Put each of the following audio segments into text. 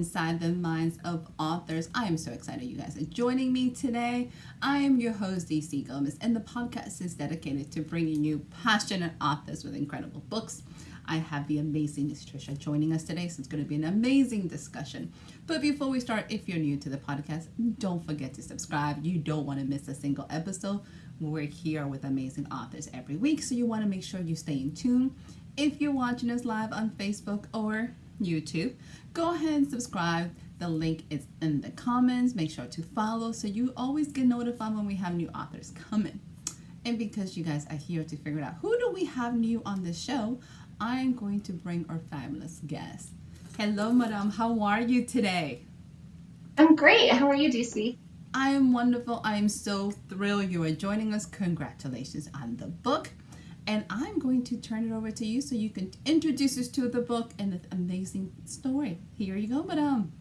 inside the minds of authors. I am so excited you guys are joining me today. I am your host, DC Gomez, and the podcast is dedicated to bringing you passionate authors with incredible books. I have the amazing Miss Tricia joining us today, so it's going to be an amazing discussion. But before we start, if you're new to the podcast, don't forget to subscribe. You don't want to miss a single episode. We're here with amazing authors every week, so you want to make sure you stay in tune. If you're watching us live on Facebook or YouTube, go ahead and subscribe. The link is in the comments. Make sure to follow so you always get notified when we have new authors coming. And because you guys are here to figure out who do we have new on this show, I'm going to bring our fabulous guest. Hello, Madame. How are you today? I'm great. How are you, DC? I am wonderful. I am so thrilled you are joining us. Congratulations on the book. And I'm going to turn it over to you so you can introduce us to the book and the amazing story. Here you go, Madame.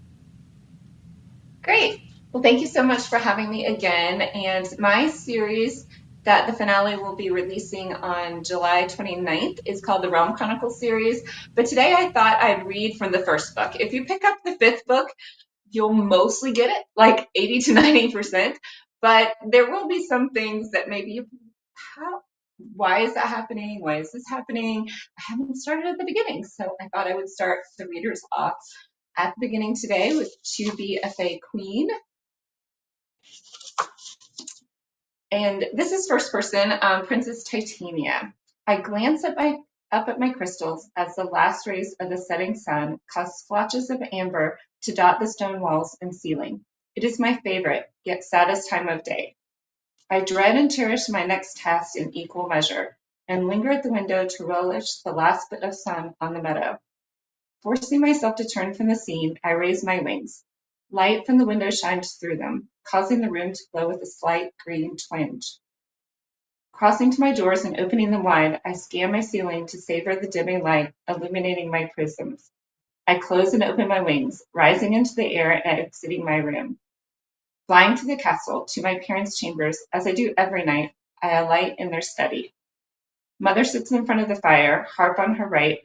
Great. Well, thank you so much for having me again. And my series that the finale will be releasing on July 29th is called the Realm Chronicles series. But today I thought I'd read from the first book. If you pick up the fifth book, you'll mostly get it, like 80 to 90%. But there will be some things that maybe why is that happening? Why is this happening? I haven't started at the beginning, so I thought I would start the readers off at the beginning today with To Be a Fae Queen. And this is first person, Princess Titania. I glance up at my crystals as the last rays of the setting sun cause splotches of amber to dot the stone walls and ceiling. It is my favorite, yet saddest time of day. I dread and cherish my next task in equal measure, and linger at the window to relish the last bit of sun on the meadow. Forcing myself to turn from the scene, I raise my wings. Light from the window shines through them, causing the room to glow with a slight green twinge. Crossing to my doors and opening them wide, I scan my ceiling to savor the dimming light illuminating my prisms. I close and open my wings, rising into the air and exiting my room. Flying to the castle, to my parents' chambers, as I do every night, I alight in their study. Mother sits in front of the fire, harp on her right,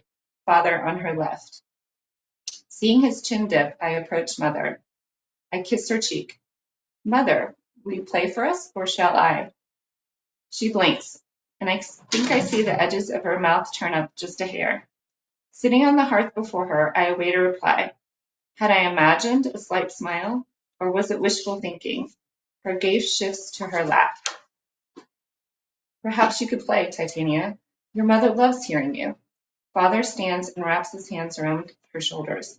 father on her left. Seeing his chin dip, I approach Mother. I kiss her cheek. Mother, will you play for us, or shall I? She blinks, and I think I see the edges of her mouth turn up just a hair. Sitting on the hearth before her, I await a reply. Had I imagined a slight smile, or was it wishful thinking? Her gaze shifts to her lap. Perhaps you could play, Titania. Your mother loves hearing you. Father stands and wraps his hands around her shoulders.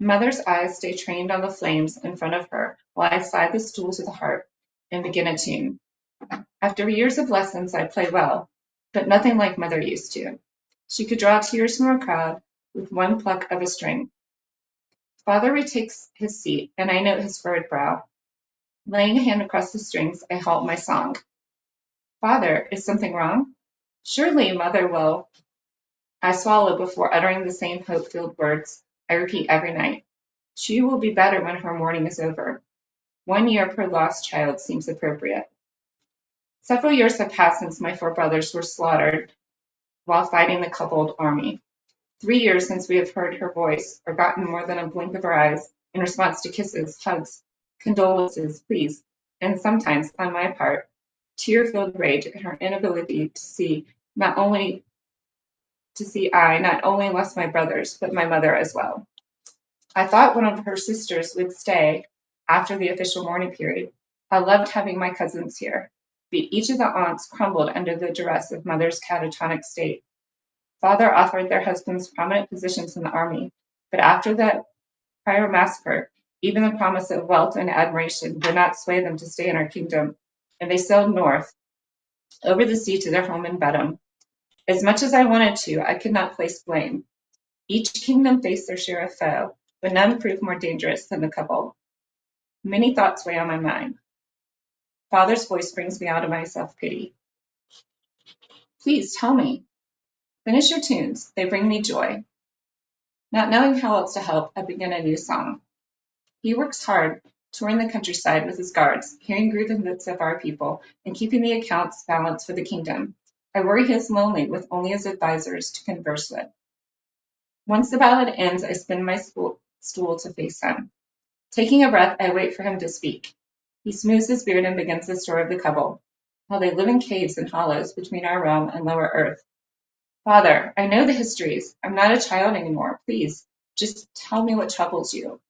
Mother's eyes stay trained on the flames in front of her while I slide the stool to the harp and begin a tune. After years of lessons, I play well, but nothing like Mother used to. She could draw tears from a crowd with one pluck of a string. Father retakes his seat, and I note his furrowed brow. Laying a hand across the strings, I halt my song. Father, is something wrong? Surely Mother will. I swallow before uttering the same hope-filled words I repeat every night. She will be better when her mourning is over. 1 year per lost child seems appropriate. Several years have passed since my 4 brothers were slaughtered while fighting the Copeland army. 3 years since we have heard her voice or gotten more than a blink of her eyes in response to kisses, hugs, condolences, pleas, and sometimes, on my part, tear-filled rage at her inability to see I not only lost my brothers, but my mother as well. I thought one of her sisters would stay after the official mourning period. I loved having my cousins here, but each of the aunts crumbled under the duress of Mother's catatonic state. Father offered their husbands prominent positions in the army, but after the prior massacre, even the promise of wealth and admiration did not sway them to stay in our kingdom, and they sailed north, over the sea to their home in Bedham. As much as I wanted to, I could not place blame. Each kingdom faced their share of foe, but none proved more dangerous than the couple. Many thoughts weigh on my mind. Father's voice brings me out of my self-pity. Please tell me. Finish your tunes. They bring me joy. Not knowing how else to help, I begin a new song. He works hard, touring the countryside with his guards, hearing grievances of our people, and keeping the accounts balanced for the kingdom. I worry he is lonely with only his advisors to converse with. Once the ballad ends, I spend my stool to face him. Taking a breath, I wait for him to speak. He smooths his beard and begins the story of the couple, how they live in caves and hollows between our realm and lower earth. Father, I know the histories. I'm not a child anymore. Please, just tell me what troubles you.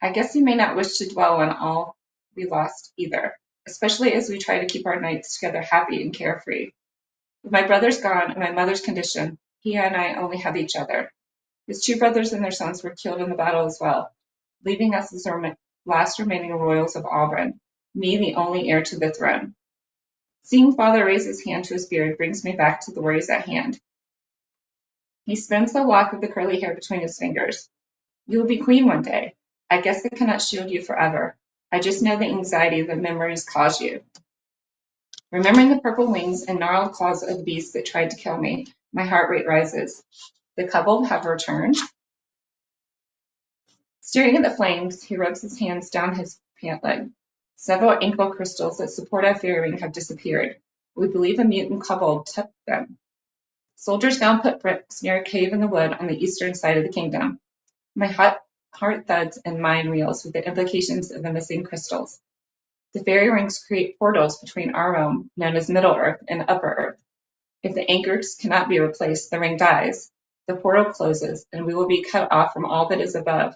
I guess you may not wish to dwell on all we lost either, especially as we try to keep our nights together happy and carefree. With my brothers gone and my mother's condition, he and I only have each other. His two brothers and their sons were killed in the battle as well, leaving us as our last remaining royals of Auburn, me the only heir to the throne. Seeing father raise his hand to his beard brings me back to the worries at hand. He spins the lock of the curly hair between his fingers. You will be queen one day. I guess I cannot shield you forever. I just know the anxiety the memories cause you. Remembering the purple wings and gnarled claws of the beast that tried to kill me, my heart rate rises. The couple have returned. Staring at the flames, he rubs his hands down his pant leg. Several ankle crystals that support our fairy ring have disappeared. We believe a mutant couple took them. Soldiers found footprints near a cave in the wood on the eastern side of the kingdom. My heart thuds and mind reels with the implications of the missing crystals. The fairy rings create portals between our realm, known as Middle Earth, and Upper Earth. If the anchors cannot be replaced, the ring dies. The portal closes, and we will be cut off from all that is above.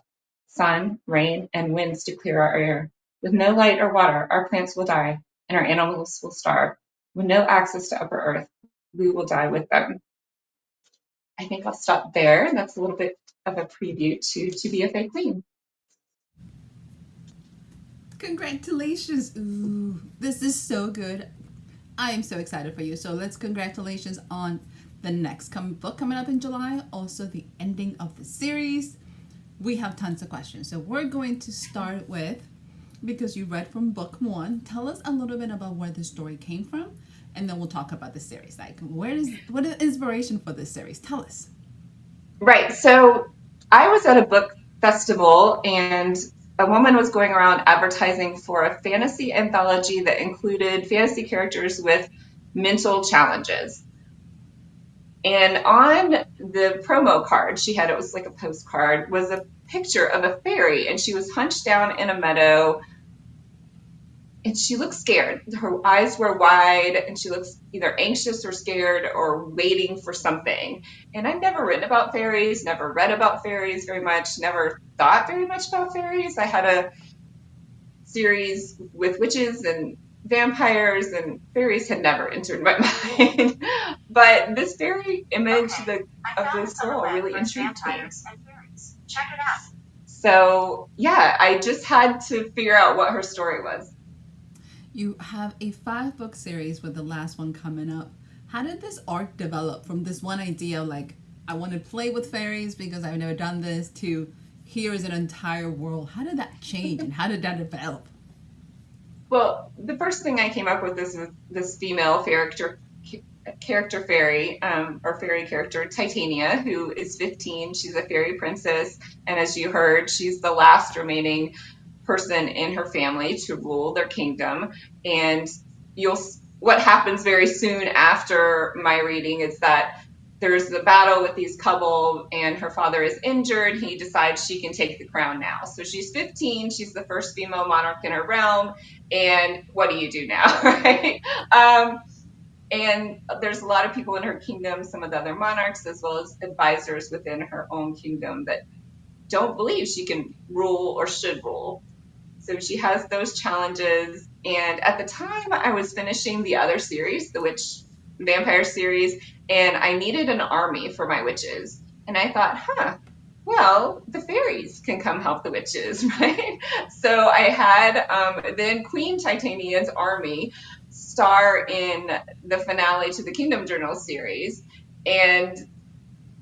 Sun, rain, and winds to clear our air. With no light or water, our plants will die, and our animals will starve. With no access to Upper Earth, we will die with them. I think I'll stop there. That's a little bit of a preview to Be a Fake Queen. Congratulations. Ooh, this is so good. I am so excited for you. So let's congratulations on the next book coming up in July. Also the ending of the series. We have tons of questions. So we're going to start with, because you read from book 1, tell us a little bit about where the story came from, and then we'll talk about the series. Like, what is inspiration for this series? Tell us. Right. So I was at a book festival, and a woman was going around advertising for a fantasy anthology that included fantasy characters with mental challenges. And on the promo card she had, it was like a postcard, was a picture of a fairy, and she was hunched down in a meadow, and she looked scared. Her eyes were wide, and she looks either anxious or scared or waiting for something. And I've never written about fairies, never read about fairies very much, never thought very much about fairies. I had a series with witches and vampires, and fairies had never entered my mind. But this fairy image of this girl really intrigued me. Check it out. So yeah, I just had to figure out what her story was. You have a 5-book series with the last one coming up. How did this arc develop from this one idea of like, I want to play with fairies because I've never done this, to here is an entire world? How did that change and how did that develop? Well, the first thing I came up with is this female character fairy, or fairy character, Titania, who is 15. She's a fairy princess, and as you heard, she's the last remaining person in her family to rule their kingdom. And what happens very soon after my reading is that there's the battle with these couple, and her father is injured. He decides she can take the crown now. So she's 15. She's the first female monarch in her realm. And what do you do now, right? And there's a lot of people in her kingdom, some of the other monarchs, as well as advisors within her own kingdom, that don't believe she can rule or should rule. So she has those challenges. And at the time, I was finishing the other series, the Witch Vampire series, and I needed an army for my witches. And I thought, well, the fairies can come help the witches, right? So I had then Queen Titania's army star in the finale to the Kingdom Journal series. And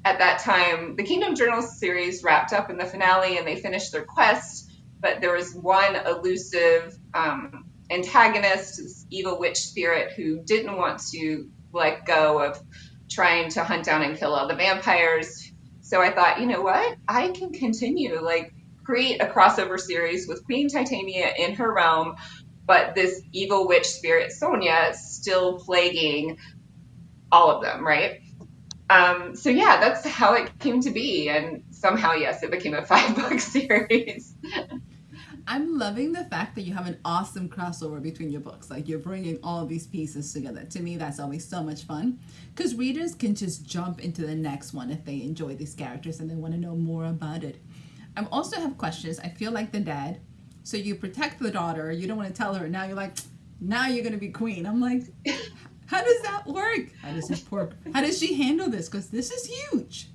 at that time, the Kingdom Journal series wrapped up in the finale, and they finished their quest, but there was one elusive antagonist, this evil witch spirit, who didn't want to let go of trying to hunt down and kill all the vampires. So I thought, you know what? I can continue, create a crossover series with Queen Titania in her realm, but this evil witch spirit, Sonia, still plaguing all of them, right? So yeah, that's how it came to be. And somehow, yes, it became a 5-book series. I'm loving the fact that you have an awesome crossover between your books. Like you're bringing all of these pieces together. To me, that's always so much fun because readers can just jump into the next one if they enjoy these characters and they want to know more about it. I also have questions. I feel like the dad. So you protect the daughter. You don't want to tell her. Now you're like, now you're going to be queen. I'm like, how does that work? How does she handle this? Because this is huge.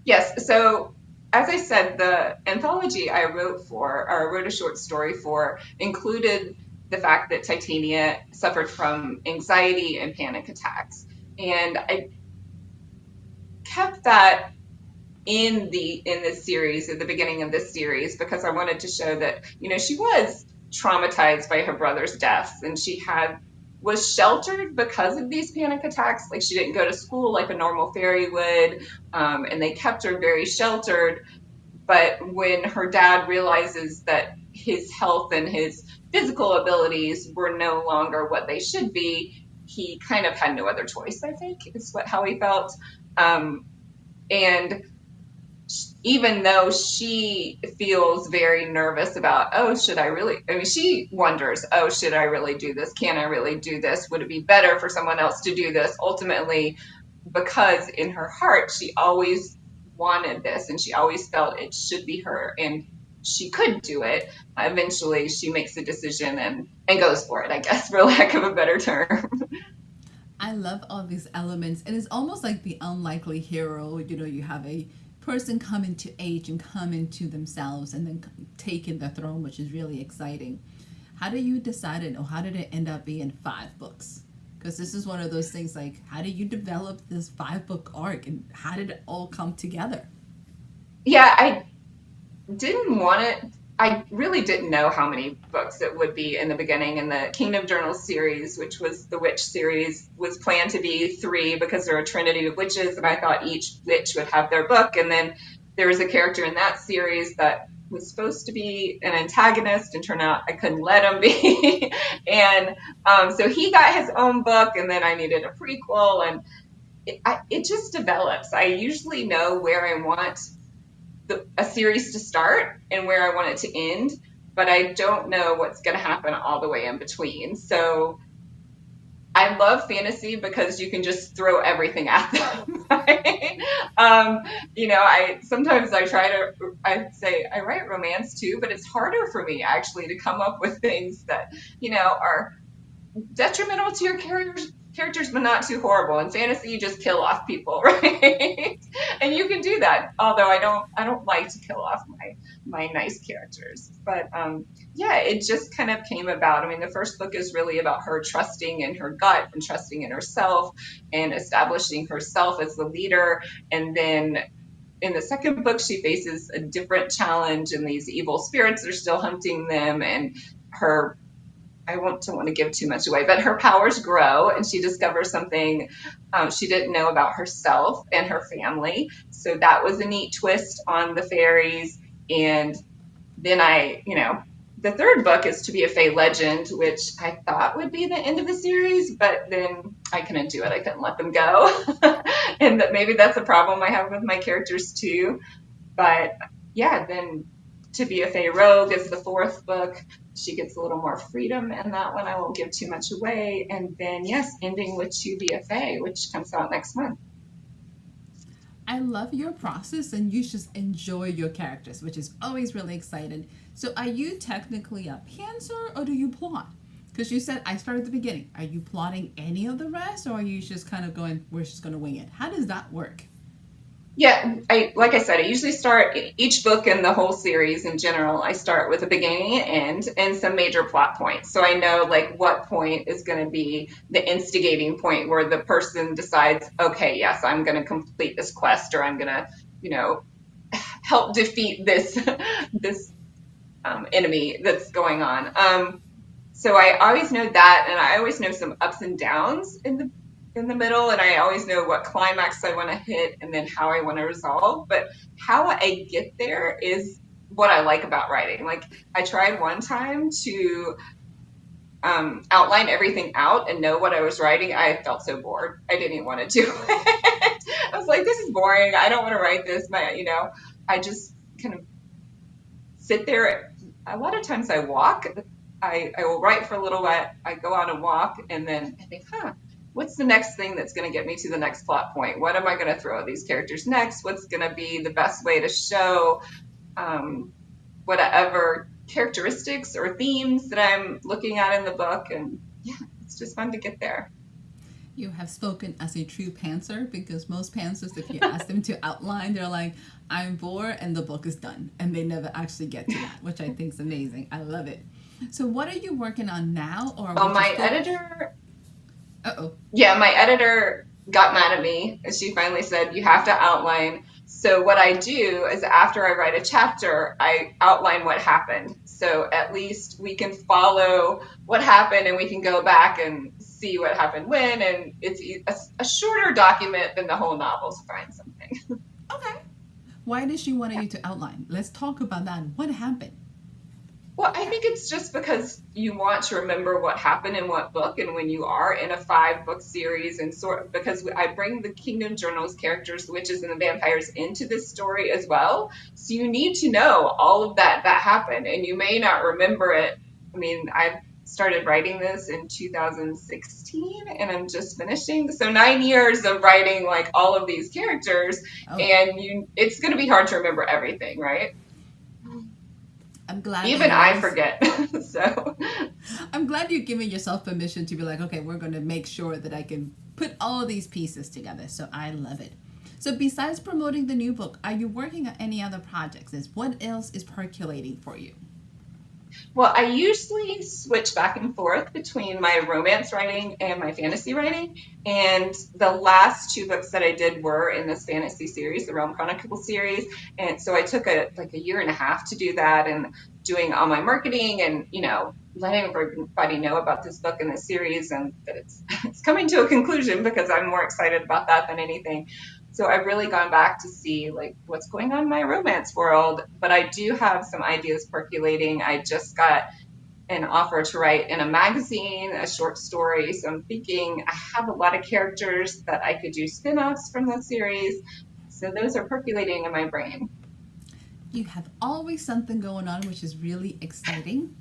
Yes. So as I said, the anthology I wrote for, or I wrote a short story for, included the fact that Titania suffered from anxiety and panic attacks. And I kept that in this series, at the beginning of this series, because I wanted to show that, she was traumatized by her brother's deaths, and she was sheltered because of these panic attacks. Like she didn't go to school like a normal fairy would, and they kept her very sheltered. But when her dad realizes that his health and his physical abilities were no longer what they should be, he kind of had no other choice, I think, is how he felt. And even though she feels very nervous about, she wonders, should I really do this? Can I really do this? Would it be better for someone else to do this? Ultimately, because in her heart, she always wanted this and she always felt it should be her and she could do it. Eventually, she makes a decision and goes for it, I guess, for lack of a better term. I love all these elements. And it's almost like the unlikely hero. You have a person come into age and come into themselves and then take in the throne, which is really exciting. How do you decide it, or how did it end up being 5 books? Because this is one of those things like, how do you develop this 5-book arc and how did it all come together? Yeah, I really didn't know how many books it would be in the beginning. And the Kingdom Journals series, which was the witch series, was planned to be 3 because there are a trinity of witches, and I thought each witch would have their book. And then there was a character in that series that was supposed to be an antagonist, and turned out I couldn't let him be. And so he got his own book, and then I needed a prequel, and it just develops. I usually know where I want a series to start and where I want it to end, but I don't know what's going to happen all the way in between. So I love fantasy because you can just throw everything at them. Right? Sometimes I say I write romance too, but it's harder for me actually to come up with things that, are detrimental to your characters, but not too horrible. In fantasy, you just kill off people, right? And you can do that. Although I don't like to kill off my nice characters. But yeah, it just kind of came about. I mean, the first book is really about her trusting in her gut and trusting in herself and establishing herself as the leader. And then in the second book, she faces a different challenge, and these evil spirits are still hunting them, and I don't want to give too much away, but her powers grow and she discovers something she didn't know about herself and her family. So that was a neat twist on the fairies. And then the third book is to be a Fae legend, which I thought would be the end of the series, but then I couldn't do it. I couldn't let them go. And maybe that's a problem I have with my characters too. But yeah, then to be a Fae rogue is the 4th book. She gets a little more freedom in that one. I won't give too much away. And then, yes, ending with To Be a Fae, which comes out next month. I love your process, and you just enjoy your characters, which is always really exciting. So are you technically a pantser, or do you plot? Because you said I started at the beginning. Are you plotting any of the rest, or are you just kind of going, we're just going to wing it? How does that work? Yeah, like I said, I usually start each book in the whole series in general. I start with a beginning and end and some major plot points. So I know like what point is going to be the instigating point where the person decides, okay, yes, I'm going to complete this quest, or I'm going to, help defeat this enemy that's going on. So I always know that, and I always know some ups and downs in the middle, and I always know what climax I want to hit and then how I want to resolve. But how I get there is what I like about writing. Like I tried one time to outline everything out and know what I was writing. I felt so bored. I didn't even want to do it. I was like, this is boring. I don't want to write this. I just kind of sit there. A lot of times I walk. I will write for a little while. I go out and walk, and then I think, what's the next thing that's going to get me to the next plot point? What am I going to throw at these characters next? What's going to be the best way to show whatever characteristics or themes that I'm looking at in the book? And yeah, it's just fun to get there. You have spoken as a true pantser, because most pantsers, if you ask them to outline, they're like, I'm bored and the book is done. And they never actually get to that, which I think is amazing. I love it. So what are you working on now? Or my editor... Uh-oh. Yeah, my editor got mad at me, and she finally said, you have to outline. So what I do is after I write a chapter, I outline what happened. So at least we can follow what happened, and we can go back and see what happened when. And it's a shorter document than the whole novel to find something. Okay. Why did she want you to outline? Let's talk about that. What happened? Well, I think it's just because you want to remember what happened in what book, and when you are in a 5-book series, and because I bring the Kingdom Journals characters, the witches and the vampires, into this story as well. So you need to know all of that happened, and you may not remember it. I mean, I started writing this in 2016, and I'm just finishing. So 9 years of writing like all of these characters, and it's going to be hard to remember everything, right? I'm glad. Even I forget. So I'm glad you're giving yourself permission to be like, okay, we're going to make sure that I can put all of these pieces together. So I love it. So besides promoting the new book, are you working on any other projects? What else is percolating for you? Well, I usually switch back and forth between my romance writing and my fantasy writing. And the last 2 books that I did were in this fantasy series, the Realm Chronicles series. And so I took a year and a half to do that, and doing all my marketing and, letting everybody know about this book and this series, and that it's coming to a conclusion, because I'm more excited about that than anything. So I've really gone back to see what's going on in my romance world, but I do have some ideas percolating. I just got an offer to write in a magazine, a short story. So I'm thinking I have a lot of characters that I could do spin-offs from the series. So those are percolating in my brain. You have always something going on, which is really exciting.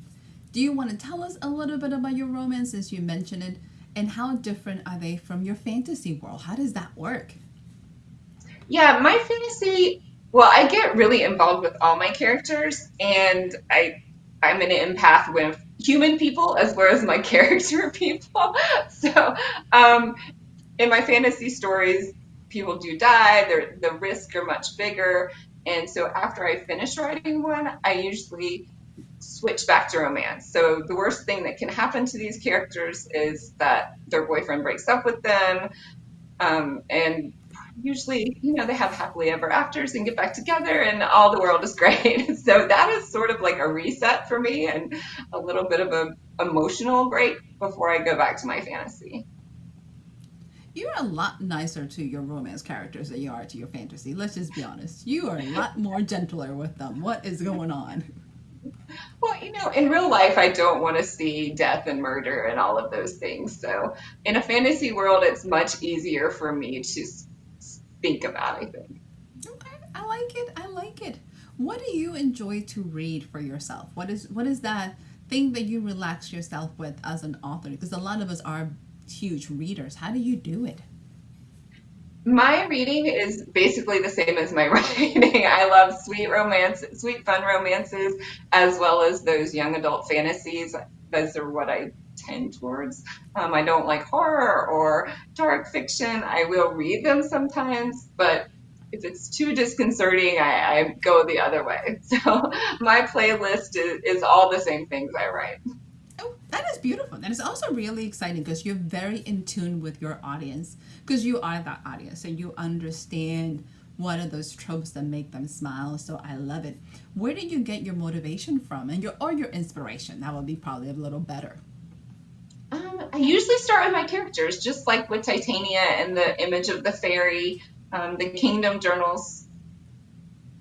Do you want to tell us a little bit about your romance, since you mentioned it, and how different are they from your fantasy world? How does that work? Yeah, my fantasy, well, I get really involved with all my characters, and I'm an empath with human people as well as my character people. So in my fantasy stories, people do die, the risks are much bigger. And so after I finish writing one, I usually switch back to romance. So the worst thing that can happen to these characters is that their boyfriend breaks up with them. And usually, they have happily ever afters and get back together, and all the world is great. So that is sort of like a reset for me, and a little bit of an emotional break before I go back to my fantasy. You're a lot nicer to your romance characters than you are to your fantasy. Let's just be honest. You are a lot more gentler with them. What is going on? Well, in real life, I don't want to see death and murder and all of those things. So in a fantasy world, it's much easier for me to think about, I think. Okay, I like it. What do you enjoy to read for yourself? What is that thing that you relax yourself with as an author? Because a lot of us are huge readers. How do you do it? My reading is basically the same as my writing. I love sweet fun romances, as well as those young adult fantasies. Those are what I tend towards. I don't like horror or dark fiction. I will read them sometimes, but if it's too disconcerting, I go the other way. So my playlist is all the same things I write. Oh, that is beautiful. That is also really exciting, because you're very in tune with your audience, because you are that audience and you understand what are those tropes that make them smile. So I love it. Where did you get your motivation from, and your inspiration? That would be probably a little better. I usually start with my characters, just like with Titania and the image of the fairy, the Kingdom Journals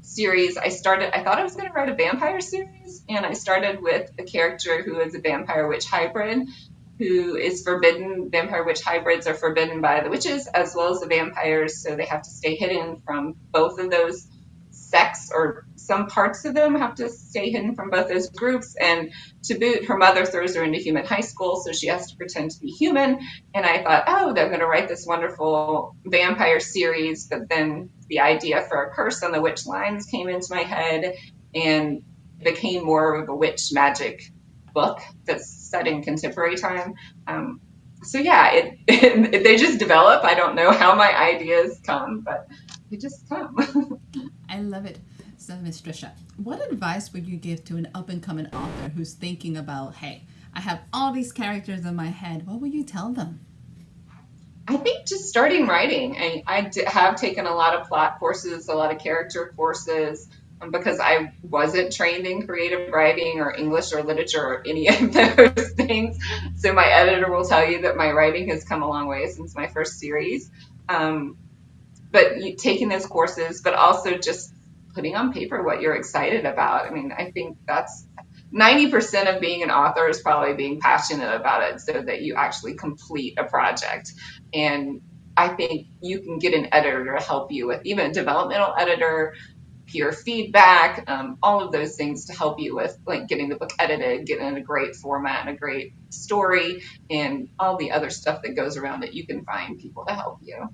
series. I thought I was going to write a vampire series, and I started with a character who is a vampire witch hybrid. who is forbidden. Vampire witch hybrids are forbidden by the witches as well as the vampires, so they have to stay hidden from both of those sects, or some parts of them have to stay hidden from both those groups. And to boot, her mother throws her into human high school, so she has to pretend to be human. And I thought, oh, they're going to write this wonderful vampire series, but then the idea for A Curse on the Witch Lines came into my head, and it became more of a witch magic book that's set in contemporary time. So yeah, they just develop. I don't know how my ideas come, but they just come. I love it. So, Miss Tricia, what advice would you give to an up-and-coming author who's thinking about, hey, I have all these characters in my head. What would you tell them? I think just starting writing. I have taken a lot of plot courses, a lot of character courses, because I wasn't trained in creative writing or English or literature or any of those things. So my editor will tell you that my writing has come a long way since my first series. But taking those courses, but also just putting on paper what you're excited about. I mean, I think that's 90% of being an author is probably being passionate about it so that you actually complete a project. And I think you can get an editor to help you with, even a developmental editor, peer feedback, all of those things to help you with like getting the book edited, getting in a great format and a great story, and all the other stuff that goes around it. You can find people to help you.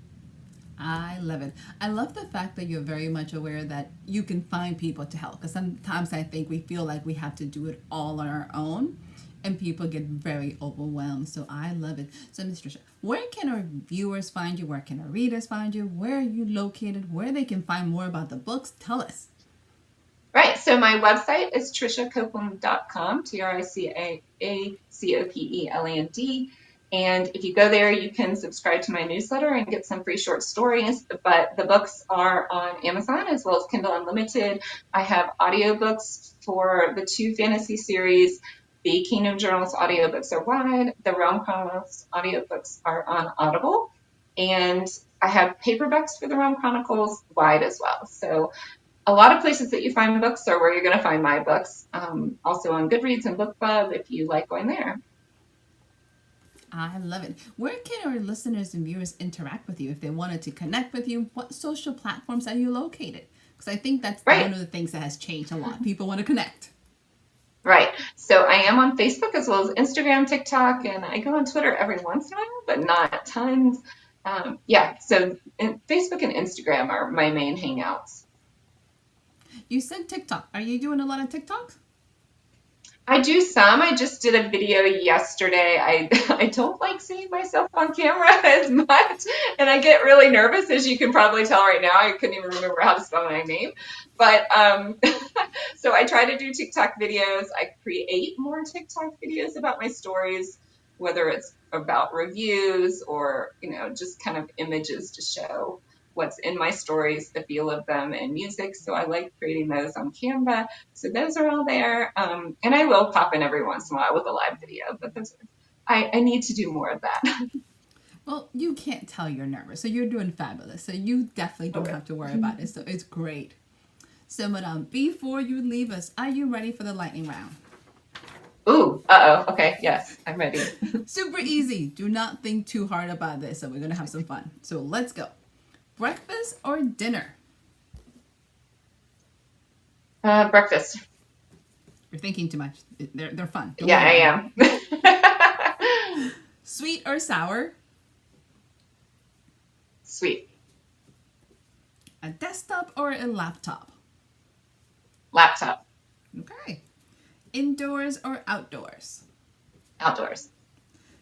I love it. I love the fact that you're very much aware that you can find people to help. Because sometimes I think we feel like we have to do it all on our own, and people get very overwhelmed. So I love it. So, Ms. Tricia, where can our viewers find you? Where can our readers find you? Where are you located? Where they can find more about the books? Tell us. Right. So my website is triciacopeland.com, TriciaCopeland. And if you go there, you can subscribe to my newsletter and get some free short stories. But the books are on Amazon as well as Kindle Unlimited. I have audiobooks for the 2 fantasy series. The Kingdom Journals audiobooks are wide. The Realm Chronicles audiobooks are on Audible. And I have paperbacks for the Realm Chronicles wide as well. So a lot of places that you find books are where you're going to find my books. Also on Goodreads and Book Club if you like going there. I love it. Where can our listeners and viewers interact with you if they wanted to connect with you? What social platforms are you located? Because I think that's Right. one of the things that has changed a lot. People want to connect. Right. So I am on Facebook as well as Instagram, TikTok, and I go on Twitter every once in a while, but not tons. So Facebook and Instagram are my main hangouts. You said TikTok. Are you doing a lot of TikToks? I do some. I just did a video yesterday. I don't like seeing myself on camera as much, and I get really nervous, as you can probably tell right now. I couldn't even remember how to spell my name. But so I try to do TikTok videos. I create more TikTok videos about my stories, whether it's about reviews or, just kind of images to show what's in my stories, the feel of them, and music. So I like creating those on Canva. So those are all there. And I will pop in every once in a while with a live video, but I need to do more of that. Well, you can't tell you're nervous, so you're doing fabulous. So you definitely don't have to worry about it. So it's great. So, Madame, before you leave us, are you ready for the lightning round? Ooh, uh-oh. Okay, yes, I'm ready. Super easy. Do not think too hard about this. So we're going to have some fun. So let's go. Breakfast or dinner? Breakfast. You're thinking too much. They're fun. Don't Yeah, worry. I am. Sweet or sour? Sweet. A desktop or a laptop? Laptop. Okay. Indoors or outdoors? Outdoors.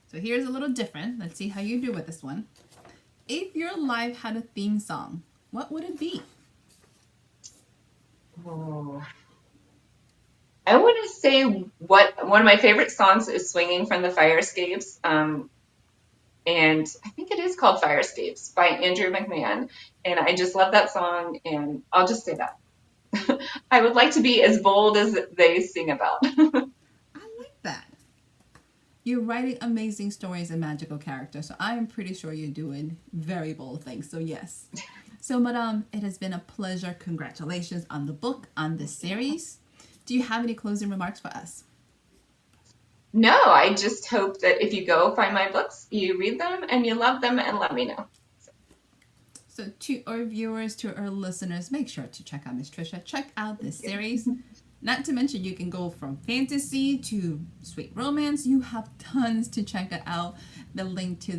So here's a little different. Let's see how you do with this one. If your life had a theme song, what would it be? Oh. I want to say one of my favorite songs is Swinging from the Fire Escapes. And I think it is called Fire Escapes by Andrew McMahon. And I just love that song, and I'll just say that. I would like to be as bold as they sing about. I like that. You're writing amazing stories and magical characters, so I am pretty sure you're doing very bold things. So yes. So, Madame, it has been a pleasure. Congratulations on the book, on this series. Do you have any closing remarks for us? No, I just hope that if you go find my books, you read them and you love them and let me know. So to our viewers, to our listeners, make sure to check out Miss Tricia. Check out this series. Not to mention, you can go from fantasy to sweet romance. You have tons to check it out. The link to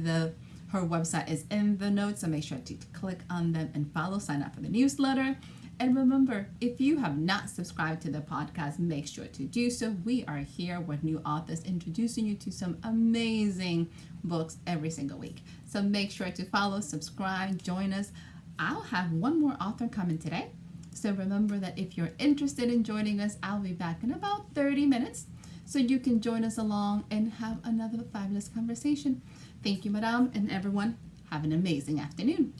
her website is in the notes, so make sure to click on them and follow. Sign up for the newsletter. And remember, if you have not subscribed to the podcast, make sure to do so. We are here with new authors introducing you to some amazing books every single week. So make sure to follow, subscribe, join us. I'll have one more author coming today. So remember that if you're interested in joining us, I'll be back in about 30 minutes. So you can join us along and have another fabulous conversation. Thank you, Madame, and everyone. Have an amazing afternoon.